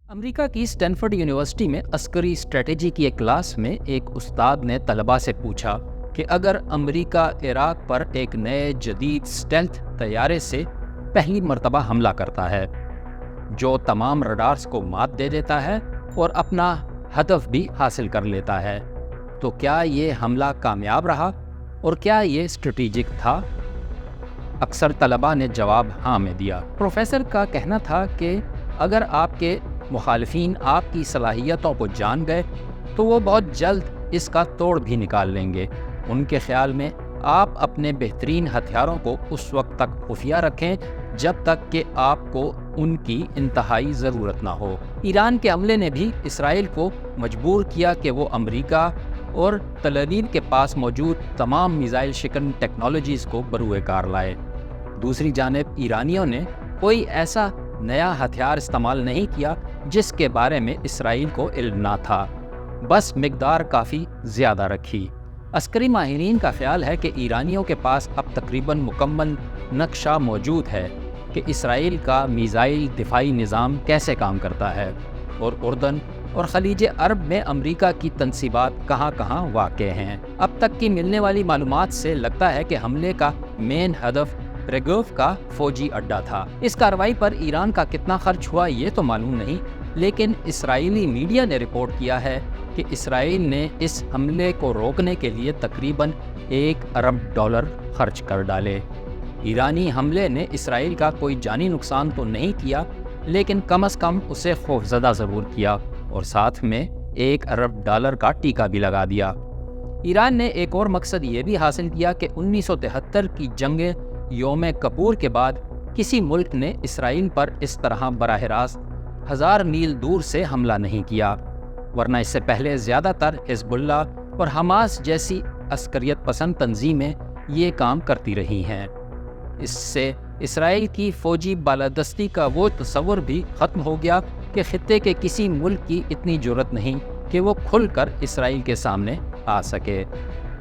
امریکہ کی Stanford university میں عسکری اسٹریٹجی کی ایک کلاس میں ایک استاد نے طلباء سے پوچھا کہ اگر امریکہ عراق پر ایک نئے جدید اسٹیلتھ طیارے سے پہلی مرتبہ حملہ کرتا ہے جو تمام رڈارز کو مات دے دیتا ہے اور اپنا ہدف بھی حاصل کر لیتا ہے تو کیا یہ حملہ کامیاب رہا اور کیا یہ اسٹریٹجک تھا؟ اکثر طلباء نے جواب ہاں میں دیا۔ پروفیسر کا کہنا تھا کہ اگر آپ کے مخالفین آپ کی صلاحیتوں کو جان گئے تو وہ بہت جلد اس کا توڑ بھی نکال لیں گے۔ ان کے خیال میں آپ اپنے بہترین ہتھیاروں کو اس وقت تک خفیہ رکھیں جب تک کہ آپ کو ان کی انتہائی ضرورت نہ ہو۔ ایران کے حملے نے بھی اسرائیل کو مجبور کیا کہ وہ امریکہ اور تل ابیب کے پاس موجود تمام میزائل شکن ٹیکنالوجیز کو بروئے کار لائے۔ دوسری جانب ایرانیوں نے کوئی ایسا نیا ہتھیار استعمال نہیں کیا جس کے بارے میں اسرائیل کو علم نہ تھا، بس مقدار کافی زیادہ رکھی۔ عسکری ماہرین کا خیال ہے کہ ایرانیوں کے پاس اب تقریباً مکمل نقشہ موجود ہے کہ اسرائیل کا میزائل دفاعی نظام کیسے کام کرتا ہے اور اردن اور خلیج عرب میں امریکہ کی تنصیبات کہاں کہاں واقع ہیں۔ اب تک کی ملنے والی معلومات سے لگتا ہے کہ حملے کا مین ہدف ریگوف کا فوجی اڈہ تھا۔ اس کارروائی پر ایران کا کتنا خرچ ہوا یہ تو معلوم نہیں، لیکن اسرائیلی میڈیا نے رپورٹ کیا ہے کہ اسرائیل نے اس حملے کو روکنے کے لیے تقریباً $1 ارب خرچ کر ڈالے۔ ایرانی حملے نے اسرائیل کا کوئی جانی نقصان تو نہیں کیا، لیکن کم از کم اسے خوفزدہ ضرور کیا اور ساتھ میں $1 ارب کا ٹیکہ بھی لگا دیا۔ ایران نے ایک اور مقصد یہ بھی حاصل کیا کہ 1973 کی جنگ یوم کپور کے بعد کسی ملک نے اسرائیل پر اس طرح براہ راست 1000 میل دور سے حملہ نہیں کیا، ورنہ اس سے پہلے زیادہ تر حزب اللہ اور حماس جیسی عسکریت پسند تنظیمیں یہ کام کرتی رہی ہیں۔ اس سے اسرائیل کی فوجی بالادستی کا وہ تصور بھی ختم ہو گیا کہ خطے کے کسی ملک کی اتنی جرأت نہیں کہ وہ کھل کر اسرائیل کے سامنے آ سکے۔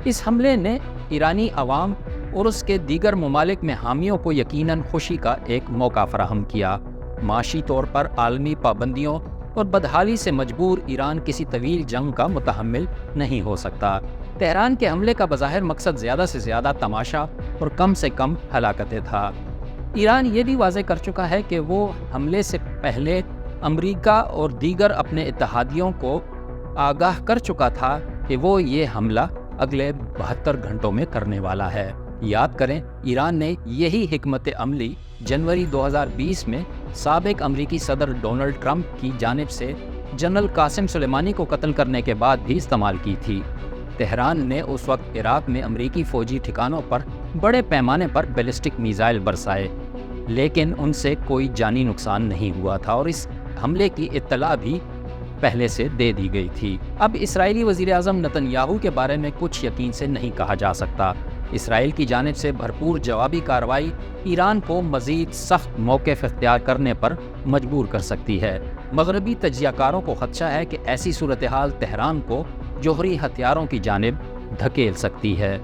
اس حملے نے ایرانی عوام اور اس کے دیگر ممالک میں حامیوں کو یقیناً خوشی کا ایک موقع فراہم کیا۔ معاشی طور پر عالمی پابندیوں اور بدحالی سے مجبور ایران کسی طویل جنگ کا متحمل نہیں ہو سکتا۔ تہران کے حملے کا بظاہر مقصد زیادہ سے زیادہ تماشا اور کم سے کم ہلاکتیں تھا۔ ایران یہ بھی واضح کر چکا ہے کہ وہ حملے سے پہلے امریکہ اور دیگر اپنے اتحادیوں کو آگاہ کر چکا تھا کہ وہ یہ حملہ اگلے 72 گھنٹوں میں کرنے والا ہے۔ یاد کریں، ایران نے یہی حکمت عملی جنوری 2020 میں سابق امریکی صدر ڈونلڈ ٹرمپ کی جانب سے جنرل قاسم سلیمانی کو قتل کرنے کے بعد بھی استعمال کی تھی۔ تہران نے اس وقت عراق میں امریکی فوجی ٹھکانوں پر بڑے پیمانے پر بیلسٹک میزائل برسائے، لیکن ان سے کوئی جانی نقصان نہیں ہوا تھا اور اس حملے کی اطلاع بھی پہلے سے دے دی گئی تھی۔ اب اسرائیلی وزیر اعظم نتن یاہو کے بارے میں کچھ یقین سے نہیں کہا جا سکتا۔ اسرائیل کی جانب سے بھرپور جوابی کارروائی ایران کو مزید سخت موقف اختیار کرنے پر مجبور کر سکتی ہے۔ مغربی تجزیہ کاروں کو خدشہ ہے کہ ایسی صورتحال تہران کو جوہری ہتھیاروں کی جانب دھکیل سکتی ہے۔